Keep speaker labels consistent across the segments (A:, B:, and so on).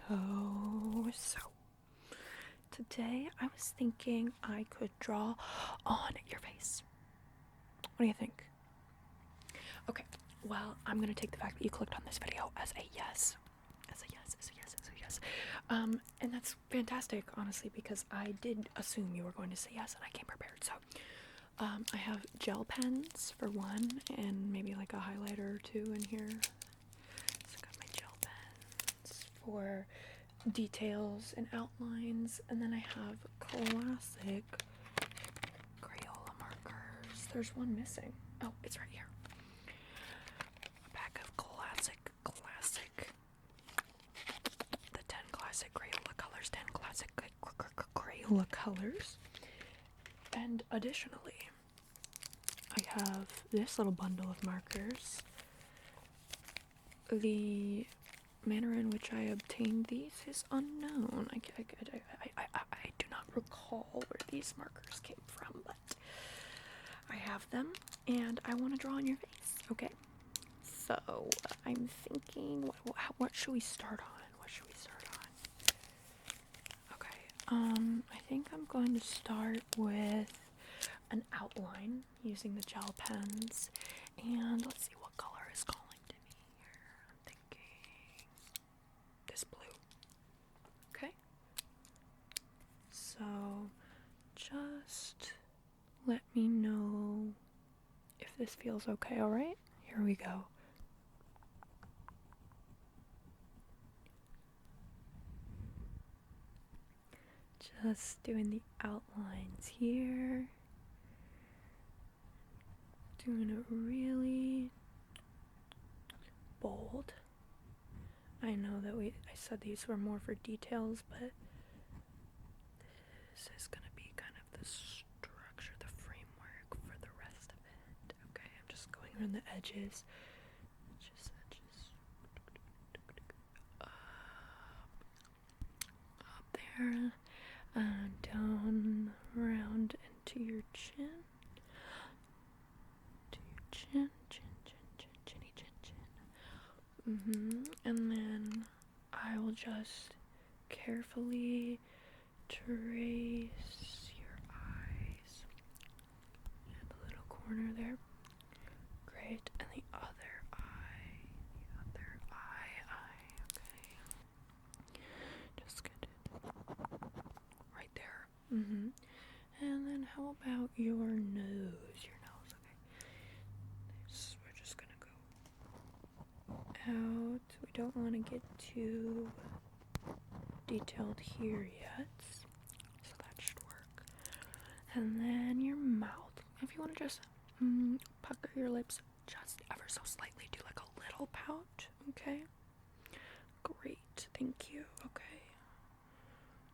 A: Hello. So, today I was thinking I could draw on your face. What do you think? Okay, well, I'm gonna take the fact that you clicked on this video as a yes. As a yes, as a yes, as a yes. And that's fantastic, honestly, because I did assume you were going to say yes and I came prepared. So, I have gel pens for one, and maybe like a highlighter or two in here. So I got my gel pens for details and outlines, and then I have classic Crayola markers. There's one missing. Oh, it's right here. A pack of classic, the 10 classic Crayola colors, 10 classic Crayola colors. And additionally, I have this little bundle of markers. The manner in which I obtained these is unknown. I do not recall where these markers came from, but I have them, and I want to draw on your face, okay? So, I'm thinking, what should we start on? Okay, I think I'm going to start with an outline using the gel pens, and let's see what color is calling to me here. I'm thinking this blue. Okay, so just let me know if this feels okay. All right, here we go. Just doing the outlines here, doing it really bold. I know that I said these were more for details, but this is gonna be kind of the structure, the framework for the rest of it. Okay, I'm just going around the edges. Up there, down, around into your chin. To your chin. And then I will just carefully trace your eyes and the little corner there. Great. And the other eye. Okay. Just get it right there. And then how about your nose? Okay. We're just gonna go out. We don't want to get too detailed here yet, so that should work. And then your mouth. If you want to just pucker your lips just ever so slightly, do like a little pout, okay? Great, thank you. Okay,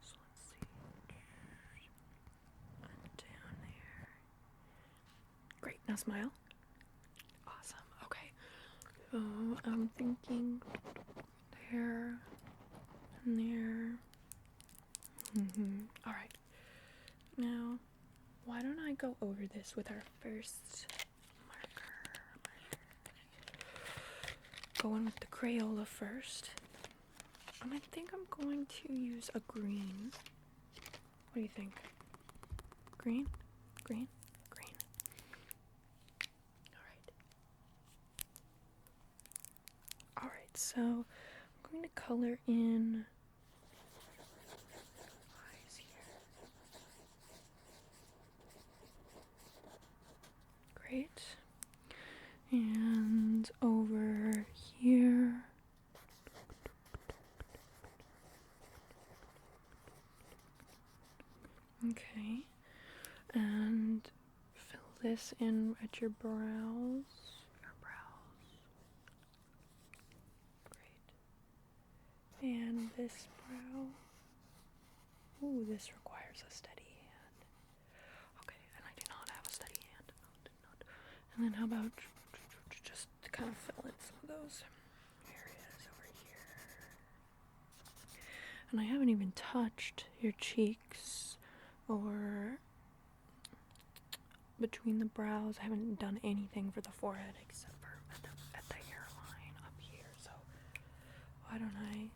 A: so let's see. Down there. Great, now smile. Awesome. Okay, so I'm thinking there and there. All right. Now, why don't I go over this with our first marker? Going with the Crayola first. And I think I'm going to use a green. What do you think? Green? Alright, so I'm going to color in eyes here. Great. And over here. Okay. And fill this in at your brows. Great. And this brow. Ooh, this requires a steady hand. Okay, and I do not have a steady hand. And then how about just to kind of fill in some of those areas over here. And I haven't even touched your cheeks or between the brows. I haven't done anything for the forehead except for at the hairline up here. So why don't I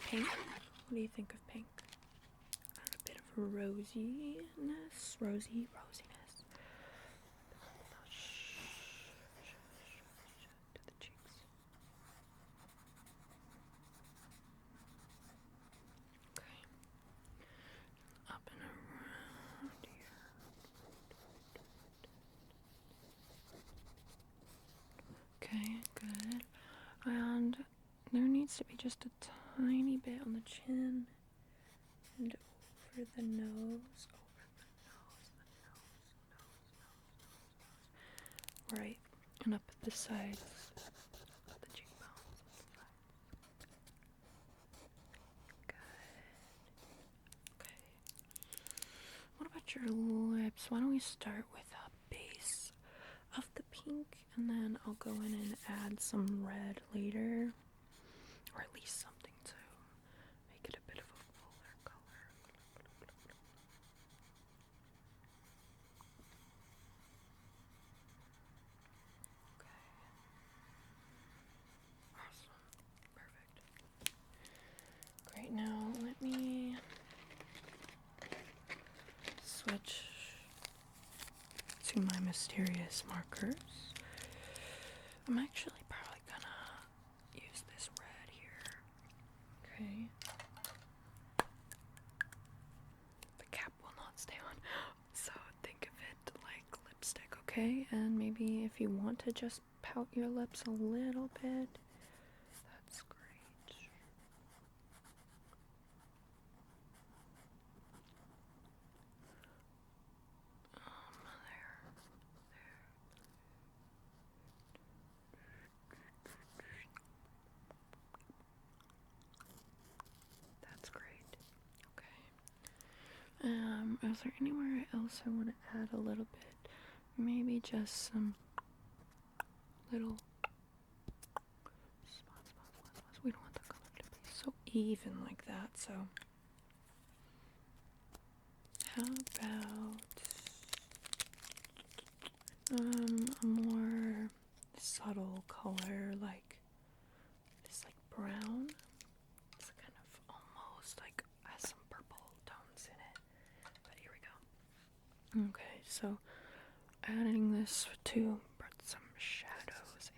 A: pink. What do you think of pink? And a bit of rosiness. Rosiness. To the cheeks. Okay. Up and around here. Okay, good. And there needs to be just a tiny bit on the chin and over the nose, right, and up at the sides of the cheekbones. Good. Okay. What about your lips? Why don't we start with a base of the pink, and then I'll go in and add some red later, or at least something to make it a bit of a fuller color. Okay. Awesome. Perfect. Great. Now let me switch to my mysterious markers. I'm actually probably gonna use this red here. Okay. The cap will not stay on, so think of it like lipstick, okay? And maybe if you want to just pout your lips a little bit, that's great. There. That's great. Okay. Is there anywhere else I want to add a little bit? Maybe just some little spots. We don't want the color to be so even like that, so how about a more subtle color, like this, like brown. It's kind of almost like has some purple tones in it, but here we go. Okay, so adding this to put some shadows in.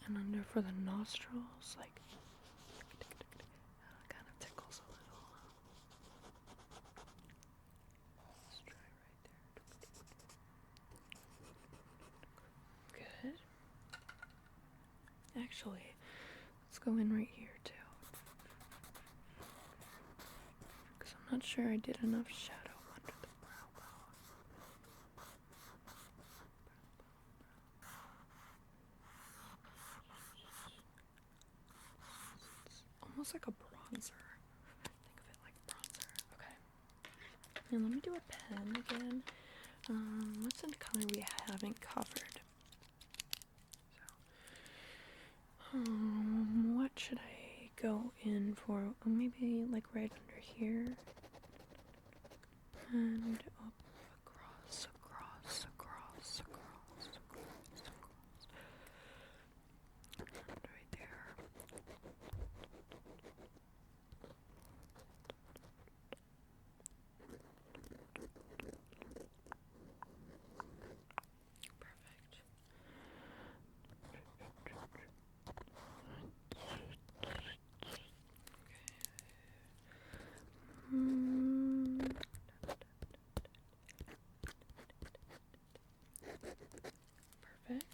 A: And under for the nostrils, like kind of tickles a little. Let's try right there. Good. Actually, let's go in right here too. Because I'm not sure I did enough shadow under the brow bone. It's almost like a bronzer. Think of it like bronzer. Okay. And let me do a pen again. What's a color we haven't covered? So, what should I go in for? Maybe like right under here. And up, across. And right there. Perfect. Perfect.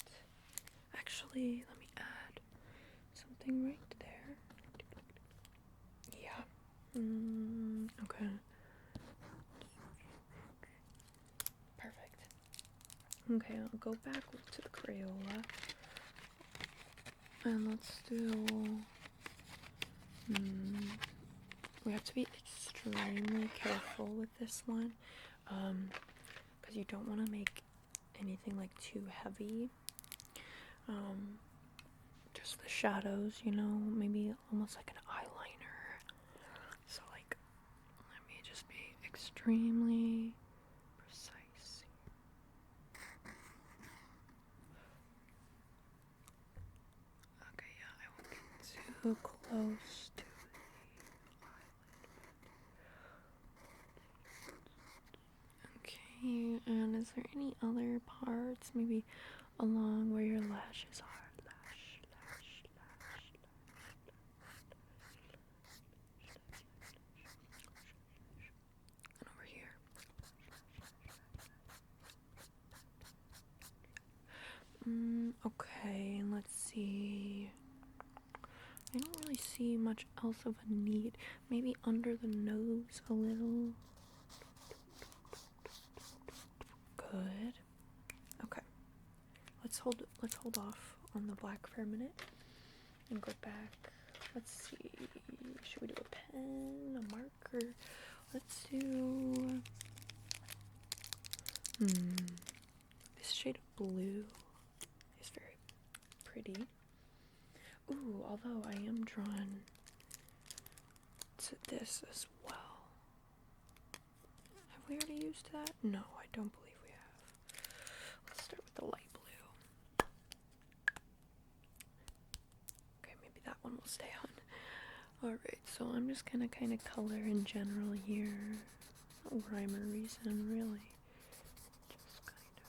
A: Actually, let me add something right there. Yeah. Okay. Perfect. Okay, I'll go back to the Crayola. And let's do... we have to be extremely careful with this one. Because you don't want to make anything like too heavy. To just the shadows, you know, maybe almost like an eyeliner. So like, let me just be extremely precise. Okay, yeah, I won't get too close to the eyelid. Okay, and is there any other parts maybe along where your lashes are? And over here. Okay, and let's see. I don't really see much else of a need. Maybe under the nose a little. Good. Okay. Let's hold off on the black for a minute and go back. Let's see. Should we do a pen, a marker? Let's do this shade of blue is very pretty. Ooh, although I am drawn to this as well. Have we already used that? No, I don't believe we have. Let's start with the light blue. Okay, maybe that one will stay on. Alright, so I'm just gonna kind of color in general here. No rhyme or reason, really. Just kind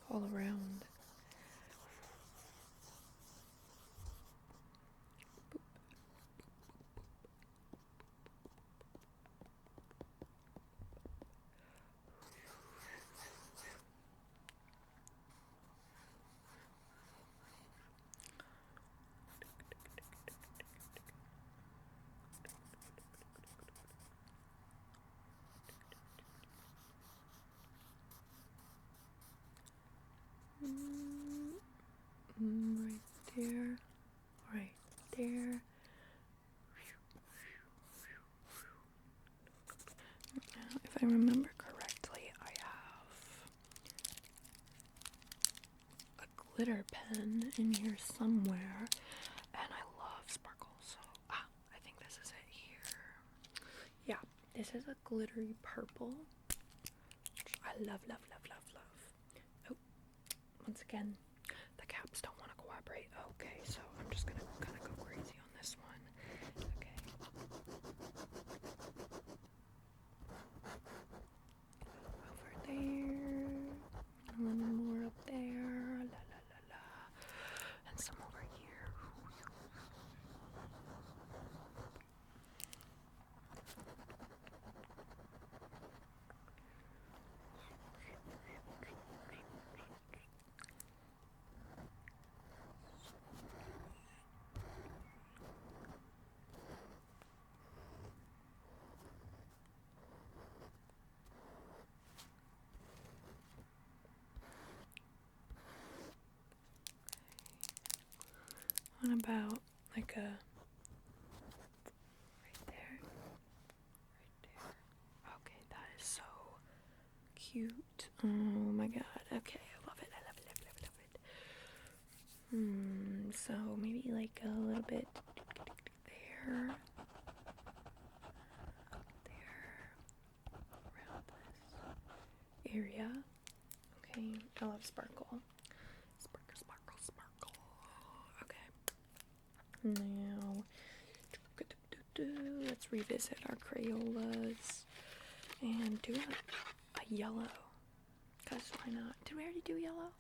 A: of all around. Right there, right there. Now, if I remember correctly, I have a glitter pen in here somewhere, and I love sparkle, so I think this is it here. Yeah, this is a glittery purple, which I love, love, love, love, love. Oh, once again, the caps don't want to cooperate. Okay, so I'm just gonna kind of go crazy on this one. Okay. Over there, a little more up there, la la la la, and some over here. What about like a right there? Right there. Okay, that is so cute. Oh my god. Okay, I love it. I love it, love it, love it, love it. So maybe like a little bit there. Around this area. Okay, I love sparkle. Sparkle, sparkle, sparkle. Okay. Now, let's revisit our Crayolas and do a yellow. Because why not? Did we already do yellow?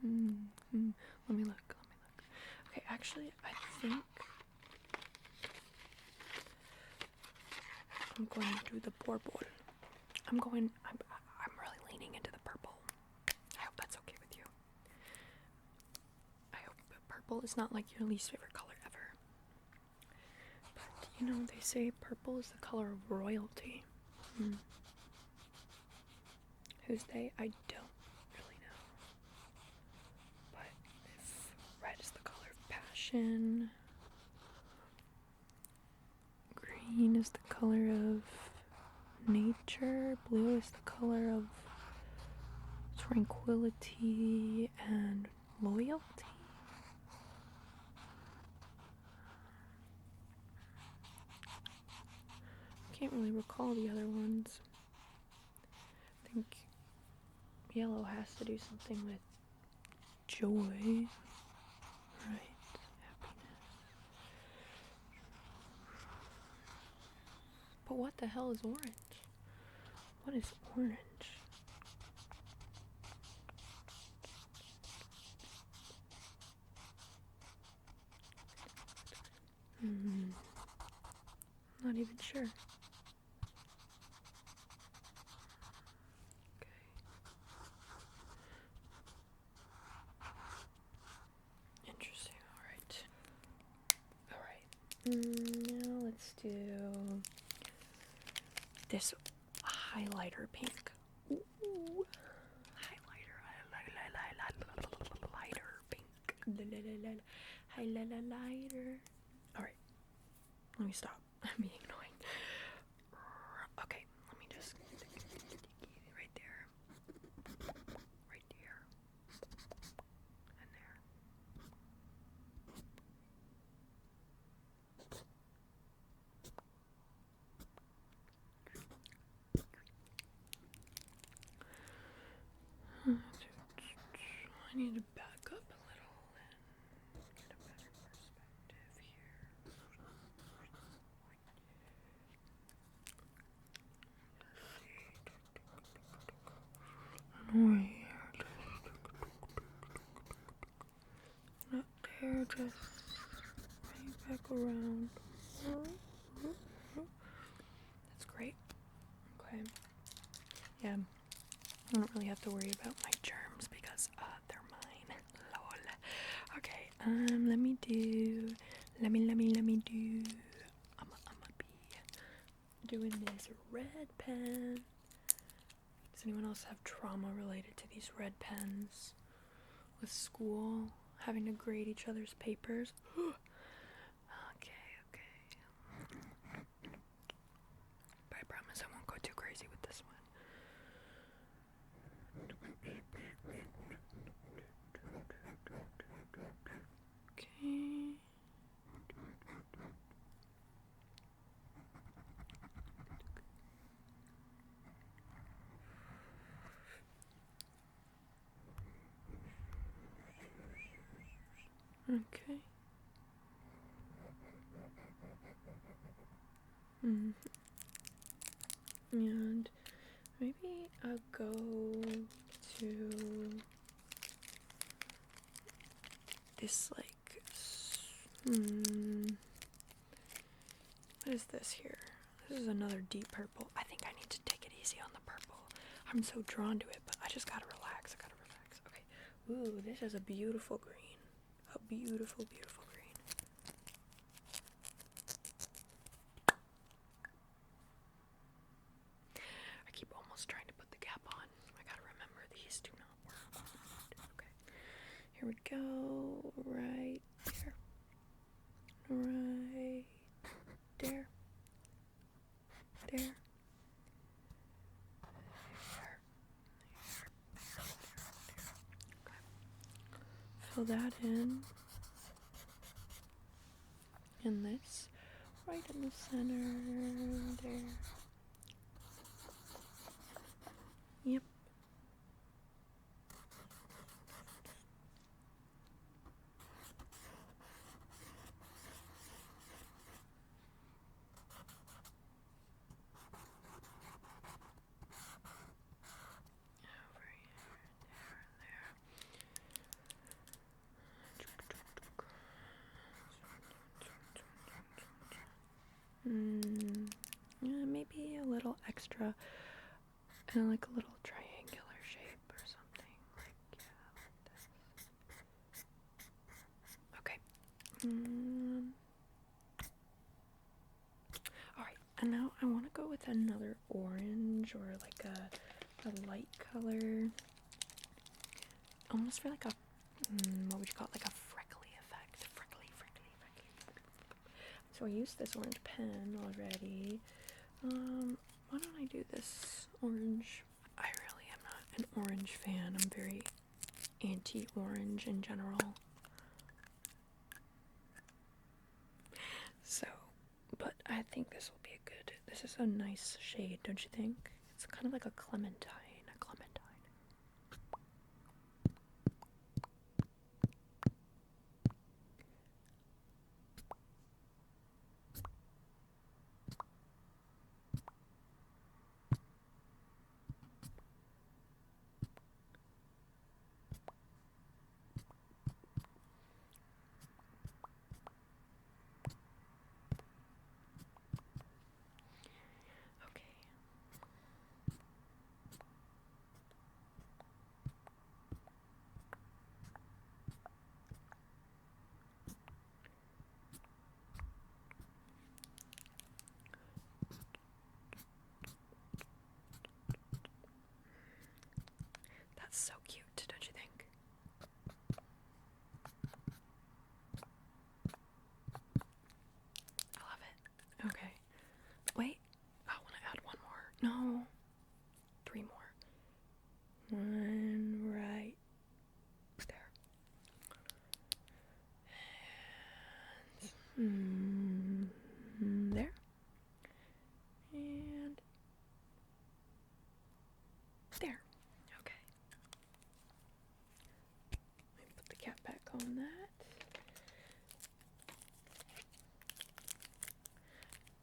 A: Let me look. Okay, actually, I think I'm going to do the purple. I'm really leaning into the purple. I hope that's okay with you. I hope purple is not like your least favorite color ever. But, you know, they say purple is the color of royalty. Who's they? I don't really know. But if red is the color of passion, green is the color of nature, blue is the color of tranquility, and Loyalty? Can't really recall the other ones. I think yellow has to do something with joy, right? Happiness. But what the hell is orange? What is orange? Not even sure. Interesting. All right. Now let's do this highlighter pink. Ooh. Highlighter pink. Highlighter. All right. Let me stop. I'm being annoying. Okay. Let me just right there. Right there. And there. I need to back up a little and get a better perspective here. Right here. Not there, just right back around. That's great. Okay. Yeah. I don't really have to worry about my germs because they're mine. Lol. Okay, let me do I'ma be doing this red pen. Does anyone else have trauma related to these red pens? With school, having to grade each other's papers? Okay. But I promise I won't go too crazy with this one. Okay. Okay. And maybe I'll go to this what is this here? This is another deep purple. I think I need to take it easy on the purple. I'm so drawn to it, but I just gotta relax. Okay. Ooh, this is a beautiful green. A beautiful green. I keep almost trying to put the cap on. I gotta remember these do not work. Okay. Here we go. Right there. Right there. There. Fill that in. And this right in the center there. Yep. Yeah, maybe a little extra, and like a little triangular shape or something. Like this. Okay. Alright, and now I want to go with another orange or like a light color. Almost for like a, what would you call it? Like a freckly effect. Freckly. So I used this orange pen already. Why don't I do this orange? I really am not an orange fan. I'm very anti-orange in general. So, but I think this will be this is a nice shade, don't you think? It's kind of like a clementine. That's so cute, don't you think? I love it. Okay. Wait. I want to add one more. No. 3 more. One right there. And there. And there. Okay. Let me put the cap back on that.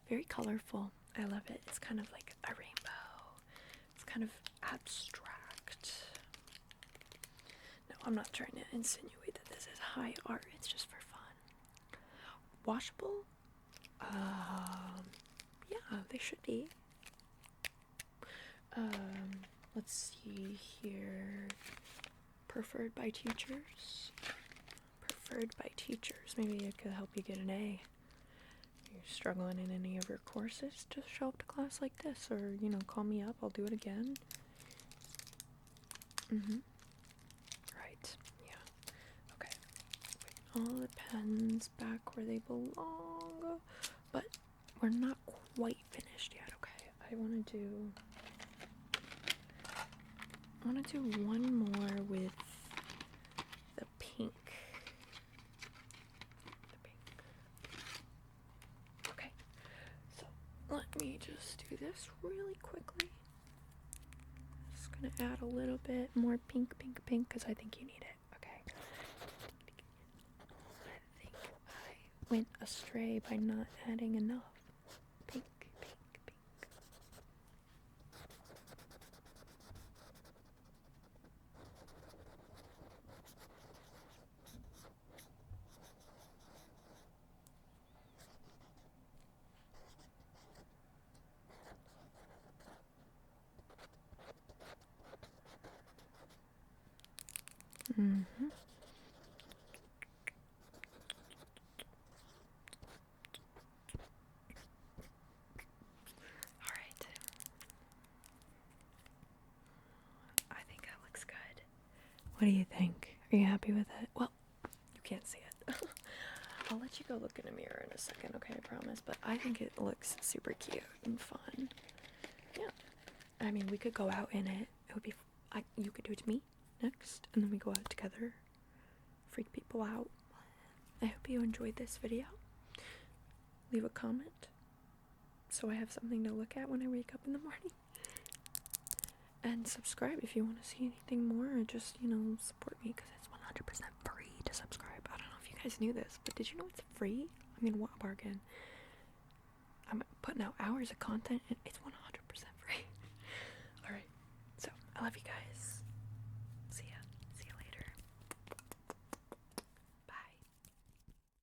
A: Very colorful. I love it. It's kind of like a rainbow. It's kind of abstract. No, I'm not trying to insinuate that this is high art. It's just for fun. Washable? Yeah, they should be. Let's see here. Preferred by teachers. Preferred by teachers. Maybe it could help you get an A. You're struggling in any of your courses, just show up to class like this, or, you know, call me up, I'll do it again. Right, yeah. Okay. Put all the pens back where they belong, but we're not quite finished yet, okay? I want to do one more with the pink. Let me just do this really quickly. Just gonna add a little bit more pink, because I think you need it, okay? I think I went astray by not adding enough. Pink. Alright. I think that looks good. What do you think? Are you happy with it? Well, you can't see it. I'll let you go look in a mirror in a second, okay? I promise. But I think it looks super cute and fun. Yeah. I mean, we could go out in it. It would be... you could do it to me next, and then we go out together. Freak people out. I hope you enjoyed this video. Leave a comment so I have something to look at when I wake up in the morning. And subscribe if you want to see anything more, or just, you know, support me, because it's 100% free to subscribe. I don't know if you guys knew this, but did you know it's free? I mean, what a bargain. I'm putting out hours of content and it's 100% free. Alright, so I love you guys.